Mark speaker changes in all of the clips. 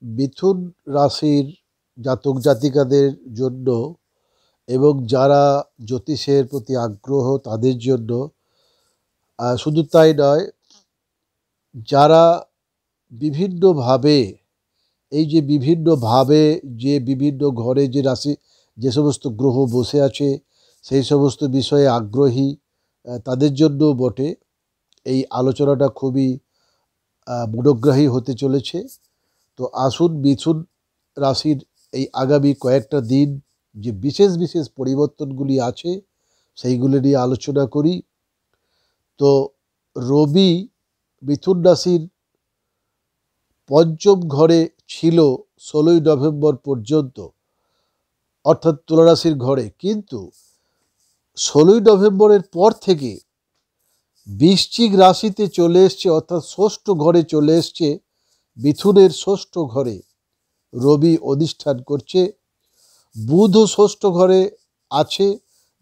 Speaker 1: মিথুন রাশির জাতক জাতিকাদের জন্য এবং যারা জ্যোতিষের প্রতি আগ্রহ তাদের জন্য, শুধু তাই নয়, যারা বিভিন্নভাবে বিভিন্নভাবে যে বিভিন্ন ঘরে যে রাশি যে সমস্ত গ্রহ বসে আছে সেই সমস্ত বিষয়ে আগ্রহী তাদের জন্য বটে এই আলোচনাটা খুবই মনোগ্রাহী হতে চলেছে। তো আসুন মিথুন রাশির এই আগামী কয়েকটা দিন যে বিশেষ বিশেষ পরিবর্তনগুলি আছে সেইগুলি নিয়ে আলোচনা করি। তো রবি মিথুন রাশির পঞ্চম ঘরে ছিল 16ই নভেম্বর পর্যন্ত, অর্থাৎ তুলা রাশির ঘরে, কিন্তু 16ই নভেম্বরের পর থেকে বৃশ্চিক রাশিতে চলে এসছে, অর্থাৎ ষষ্ঠ ঘরে চলে এসছে। মিথুনের ষষ্ঠ ঘরে রবি অধিষ্ঠান করছে, বুধও ষষ্ঠ ঘরে আছে,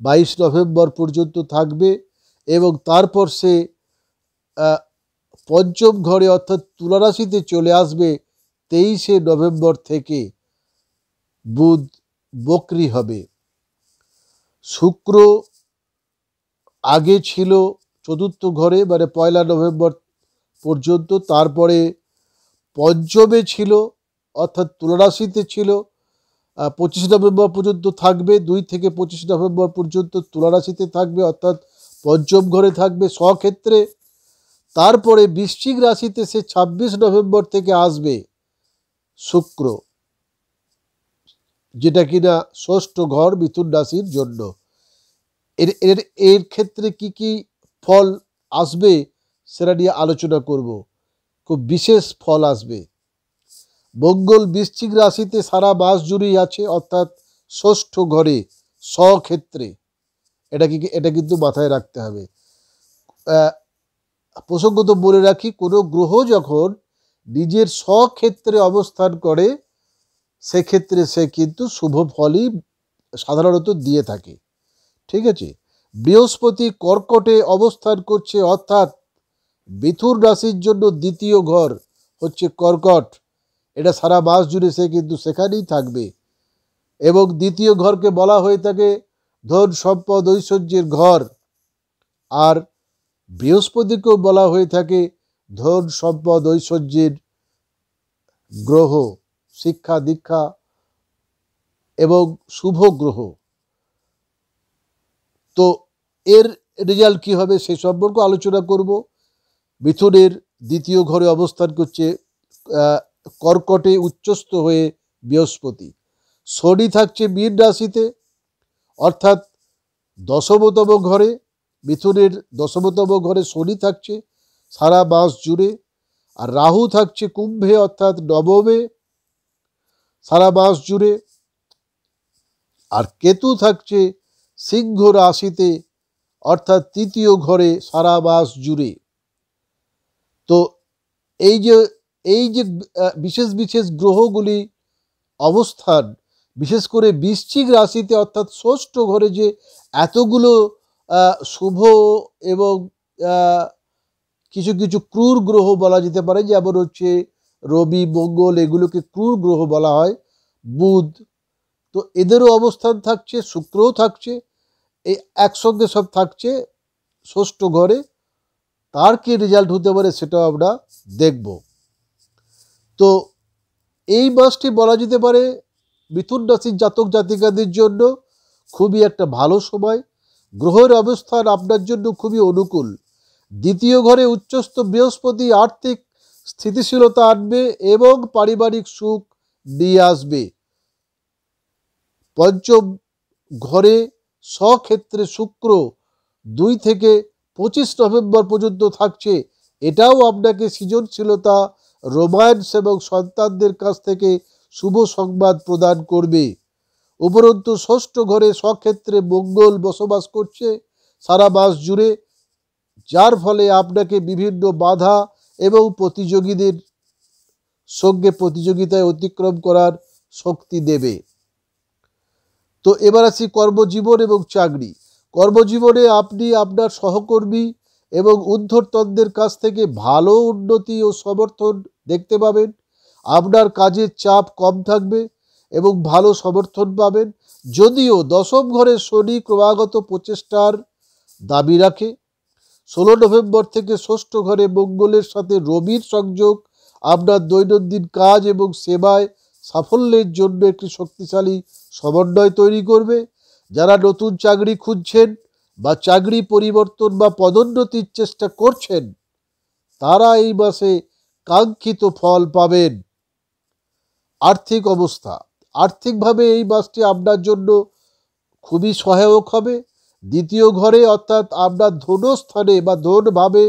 Speaker 1: 22 নভেম্বর পর্যন্ত থাকবে এবং তারপর সে পঞ্চম ঘরে অর্থাৎ তুলা রাশিতে চলে আসবে 23শে নভেম্বর থেকে। বুধ বক্রী হবে। শুক্র আগে ছিল চতুর্থ ঘরে, মানে 1 নভেম্বর পর্যন্ত, তারপরে পঞ্চমে ছিল অর্থাৎ তুলা রাশিতে ছিল 25 নভেম্বর পর্যন্ত থাকবে, 2 থেকে 25 নভেম্বর পর্যন্ত তুলা রাশিতে থাকবে অর্থাৎ পঞ্চম ঘরে থাকবে স্বক্ষেত্রে। তারপরে বৃশ্চিক রাশিতে সে 26 নভেম্বর থেকে আসবে শুক্র, যেটা কিনা ষষ্ঠ ঘর মিথুন রাশির জন্য। এর ক্ষেত্রে কি কি ফল আসবে সেটা নিয়ে আলোচনা করব। খুব বিশেষ ফল আসবে। মঙ্গল বৃশ্চিক রাশিতে সারা মাস জুড়েই আছে, অর্থাৎ ষষ্ঠ ঘরে স্বক্ষেত্রে। এটা কিন্তু মাথায় রাখতে হবে। প্রসঙ্গত বলে রাখি, কোনো গ্রহ যখন নিজের স্বক্ষেত্রে অবস্থান করে সেক্ষেত্রে সে কিন্তু শুভ ফলই সাধারণত দিয়ে থাকে। ঠিক আছে। বৃহস্পতি কর্কটে অবস্থান করছে, অর্থাৎ মিথুন রাশির জন্য দ্বিতীয় ঘর হচ্ছে কর্কট। এটা সারা মাস জুড়ে সে কিন্তু সেখানেই থাকবে এবং দ্বিতীয় ঘরকে বলা হয়ে থাকে ধন সম্পদ ঐশ্বর্যের ঘর, আর বৃহস্পতিকেও বলা হয়ে থাকে ধন সম্পদ ঐশ্বর্যের গ্রহ, শিক্ষা দীক্ষা এবং শুভ গ্রহ। তো এর রেজাল্ট কি হবে সে সম্পর্কে আলোচনা করব। মিথুনের দ্বিতীয় ঘরে অবস্থান করছে কর্কটে উচ্চস্থ হয়ে বৃহস্পতি। শনি থাকছে মীন রাশিতে, অর্থাৎ 10তম ঘরে। মিথুনের 10তম ঘরে শনি থাকছে সারা মাস জুড়ে। আর রাহু থাকছে কুম্ভে, অর্থাৎ 9মে সারা মাস জুড়ে। আর কেতু থাকছে সিংহ রাশিতে, অর্থাৎ 3য় ঘরে সারা মাস জুড়ে। তো এই যে বিশেষ বিশেষ গ্রহগুলি অবস্থান, বিশেষ করে বৃশ্চিক রাশিতে অর্থাৎ ষষ্ঠ ঘরে যে এতগুলো শুভ এবং কিছু কিছু ক্রূর গ্রহ বলা যেতে পারে, যেমন হচ্ছে রবি মঙ্গল, এগুলোকে ক্রূর গ্রহ বলা হয়, বুধ, তো এদেরও অবস্থান থাকছে, শুক্রও থাকছে, এই একসঙ্গে সব থাকছে ষষ্ঠ ঘরে। তার কি রেজাল্ট হতে পারে সেটাও আমরা দেখব। তো এই মাসটি বলা যেতে পারে মিথুন রাশির জাতক জাতিকাদের জন্য খুবই একটা ভালো সময়। গ্রহের অবস্থান আপনার জন্য খুবই অনুকূল। দ্বিতীয় ঘরে উচ্চস্থ বৃহস্পতি আর্থিক স্থিতিশীলতা আনবে এবং পারিবারিক সুখ নিয়ে আসবে। পঞ্চম ঘরে স্বক্ষেত্রে শুক্র 2 থেকে 25 নভেম্বর পর্যন্ত থাকছে। এটাও আপনাকে সৃজনশীলতা, রোম্যান্স এবং সন্তানদের কাছ থেকে শুভ সংবাদ প্রদান করবে। উপরন্তু ষষ্ঠ ঘরে স্বক্ষেত্রে মঙ্গল বসবাস করছে সারা মাস জুড়ে, যার ফলে আপনাকে বিভিন্ন বাধা এবং প্রতিযোগীদের সঙ্গে প্রতিযোগিতায় অতিক্রম করার শক্তি দেবে। তো এবার আসি কর্মজীবন এবং চাকরি। কর্মজীবনে আপনি আপনার সহকর্মী এবং ঊর্ধ্বতনদের কাছ থেকে ভালো উন্নতি ও সমর্থন দেখতে পাবেন। আপনার কাজের চাপ কম থাকবে এবং ভালো সমর্থন পাবেন। যদিও দশম ঘরে শনি ক্রমাগত প্রচেষ্টার দাবি রাখে। 16 নভেম্বর থেকে ষষ্ঠ ঘরে মঙ্গলের সাথে রবির সংযোগ আপনার দৈনন্দিন কাজ এবং সেবায় সাফল্যের জন্য একটি শক্তিশালী সমন্বয় তৈরি করবে। যারা নতুন চাকরি খুঁজছেন বা চাকরি পরিবর্তন বা পদোন্নতির চেষ্টা করছেন, তারা এই মাসে কাঙ্ক্ষিত ফল পাবেন। আর্থিক অবস্থা, আর্থিকভাবে এই মাসটি আপনার জন্য খুবই সহায়ক হবে। দ্বিতীয় ঘরে অর্থাৎ আপনার ধনস্থানে বা ধনভাবে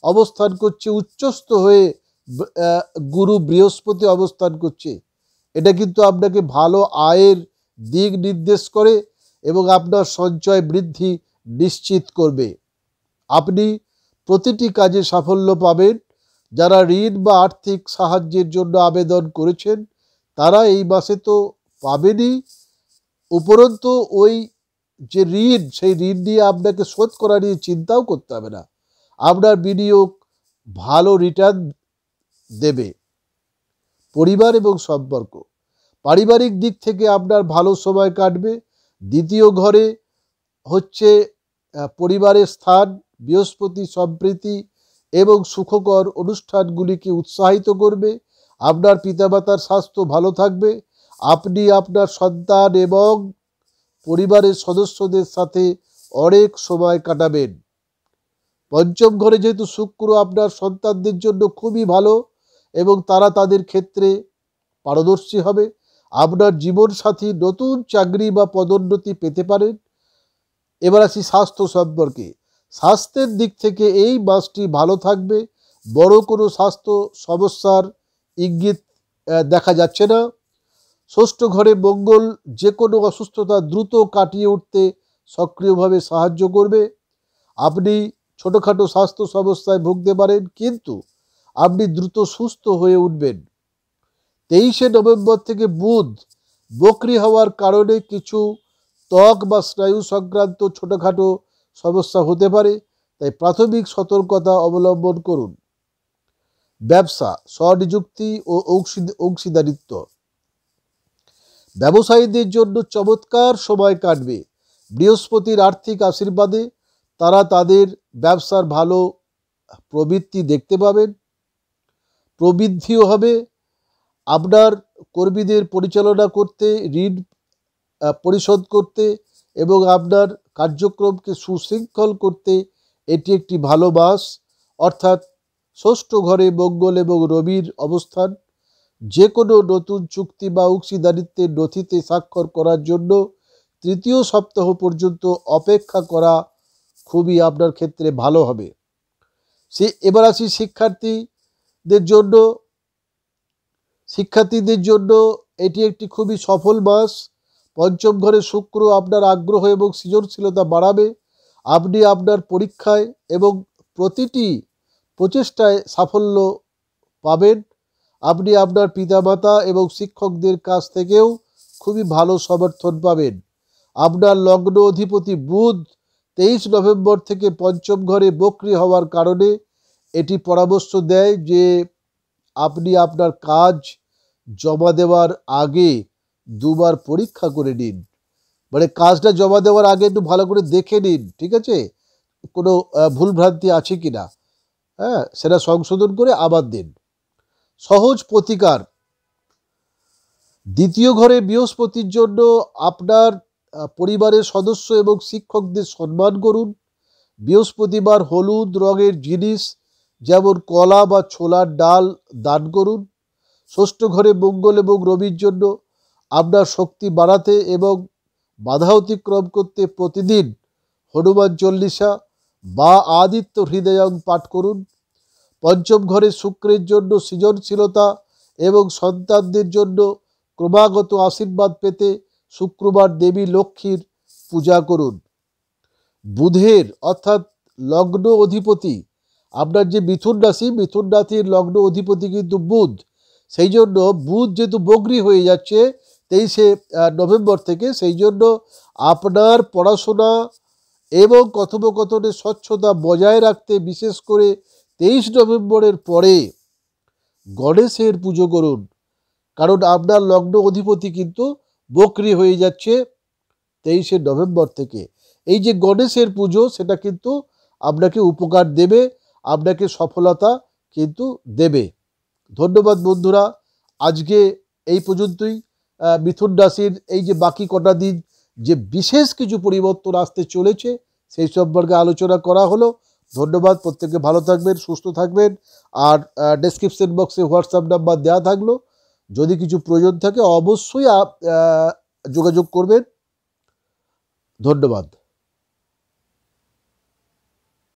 Speaker 1: অবস্থান করছে উচ্চস্থ হয়ে গুরু বৃহস্পতি অবস্থান করছে। এটা কিন্তু আপনাকে ভালো আয়ের দিক নির্দেশ করে এবং আপনার সঞ্চয় বৃদ্ধি নিশ্চিত করবে। আপনি প্রতিটি কাজে সাফল্য পাবেন। যারা ঋণ বা আর্থিক সাহায্যের জন্য আবেদন করেছেন, তারা এই মাসে তো পাবেনই, উপরন্তু ওই যে ঋণ, সেই ঋণ নিয়ে আপনাকে শোধ করা নিয়ে চিন্তাও করতে হবে না। আপনার বিনিয়োগ ভালো রিটার্ন দেবে। পরিবার এবং সম্পর্ক, পারিবারিক দিক থেকে আপনার ভালো সময় কাটবে। দ্বিতীয় ঘরে হচ্ছে পরিবারের স্থান। বৃহস্পতি সম্প্রীতি এবং সুখকর অনুষ্ঠানগুলিকে উৎসাহিত করবে। আপনার পিতামাতার স্বাস্থ্য ভালো থাকবে। আপনি আপনার সন্তান এবং পরিবারের সদস্যদের সাথে অনেক সময় কাটাবেন। পঞ্চম ঘরে যেহেতু শুক্র আপনার সন্তানদের জন্য খুবই ভালো এবং তারা তাদের ক্ষেত্রে পারদর্শী হবে। আপনার জীবনসাথী নতুন চাকরি বা পদোন্নতি পেতে পারেন। এবার আসি স্বাস্থ্য সম্পর্কে। স্বাস্থ্যের দিক থেকে এই মাসটি ভালো থাকবে। বড় কোনো স্বাস্থ্য সমস্যার ইঙ্গিত দেখা যাচ্ছে না। ষষ্ঠ ঘরে মঙ্গল যে কোনো অসুস্থতা দ্রুত কাটিয়ে উঠতে সক্রিয়ভাবে সাহায্য করবে। আপনি ছোটোখাটো স্বাস্থ্য সমস্যায় ভুগতে পারেন, কিন্তু আপনি দ্রুত সুস্থ হয়ে উঠবেন। 23শে নভেম্বর থেকে বুধ বক্রী হওয়ার কারণে কিছু ত্বক বা স্নায়ু সংক্রান্ত ছোটোখাটো সমস্যা হতে পারে, তাই প্রাথমিক সতর্কতা অবলম্বন করুন। ব্যবসা, স্বনিযুক্তি ও অংশীদারিত্ব, ব্যবসায়ীদের জন্য চমৎকার সময় কাটবে। বৃহস্পতির আর্থিক আশীর্বাদে তারা তাদের ব্যবসার ভালো প্রবৃদ্ধি দেখতে পাবেন, প্রবৃদ্ধিও হবে। আপনার কর্মীদের পরিচালনা করতে, ঋণ পরিশোধ করতে এবং আপনার কার্যক্রমকে সুশৃঙ্খল করতে এটি একটি ভালো মাস। অর্থাৎ ষষ্ঠ ঘরে মঙ্গল এবং রবির অবস্থান। যে কোনো নতুন চুক্তি বা অংশীদারিত্বের নথিতে স্বাক্ষর করার জন্য তৃতীয় সপ্তাহ পর্যন্ত অপেক্ষা করা খুবই আপনার ক্ষেত্রে ভালো হবে। এবার আসি শিক্ষার্থীদের জন্য এটি একটি খুবই সফল মাস। পঞ্চম ঘরে শুক্র আপনার আগ্রহ এবং সৃজনশীলতা বাড়াবে। আপনি আপনার পরীক্ষায় এবং প্রতিটি প্রচেষ্টায় সাফল্য পাবেন। আপনি আপনার পিতামাতা এবং শিক্ষকদের কাছ থেকেও খুবই ভালো সমর্থন পাবেন। আপনার লগ্ন অধিপতি বুধ 23 নভেম্বর থেকে পঞ্চম ঘরে বক্রী হওয়ার কারণে এটি পরামর্শ দেয় যে আপনি আপনার কাজ জমা দেওয়ার আগে দুবার পরীক্ষা করে নিন। মানে কাজটা জমা দেওয়ার আগে একটু ভালো করে দেখে নিন, ঠিক আছে, কোনো ভুলভ্রান্তি আছে কি না, সেটা সংশোধন করে আবার দিন। সহজ প্রতিকার, দ্বিতীয় ঘরে বৃহস্পতির জন্য আপনার পরিবারের সদস্য এবং শিক্ষকদের সম্মান করুন। বৃহস্পতিবার হলুদ রঙের জিনিস যেমন কলা বা ছোলার ডাল দান করুন। ষষ্ঠ ঘরে মঙ্গল এবং রবির জন্য আপনার শক্তি বাড়াতে এবং বাধা অতিক্রম করতে প্রতিদিন হনুমান চল্লিশা বা আদিত্য হৃদয়ং পাঠ করুন। পঞ্চম ঘরে শুক্রের জন্য সৃজনশীলতা এবং সন্তানদের জন্য ক্রমাগত আশীর্বাদ পেতে শুক্রবার দেবী লক্ষ্মীর পূজা করুন। বুধের অর্থাৎ লগ্ন অধিপতি, আপনার যে মিথুন রাশির লগ্ন অধিপতি কিন্তু বুধ। সেই জন্য বুধ যেহেতু বক্রী হয়ে যাচ্ছে 23শে নভেম্বর থেকে, সেই জন্য আপনার পড়াশোনা এবং কথোপকথনে স্বচ্ছতা বজায় রাখতে বিশেষ করে 23 নভেম্বরের পরে গণেশের পুজো করুন। কারণ আপনার লগ্ন অধিপতি কিন্তু বকরি হয়ে যাচ্ছে 23শে নভেম্বর থেকে। এই যে গণেশের পুজো, সেটা কিন্তু আপনাকে উপকার দেবে, আপনাকে সফলতা কিন্তু দেবে। ধন্যবাদ বন্ধুরা, আজকে এই পর্যন্তই। মিথুন রাশির এই যে বাকি কটা দিন যে বিশেষ কিছু পরিবর্তন আসতে চলেছে সেই সম্পর্কে আলোচনা করা হলো। ধন্যবাদ, প্রত্যেকে ভালো থাকবেন, সুস্থ থাকবেন। আর ডেসক্রিপশন বক্সে হোয়াটসঅ্যাপ নাম্বার দেওয়া থাকলো, যদি কিছু প্রয়োজন থাকে অবশ্যই যোগাযোগ করবেন। ধন্যবাদ।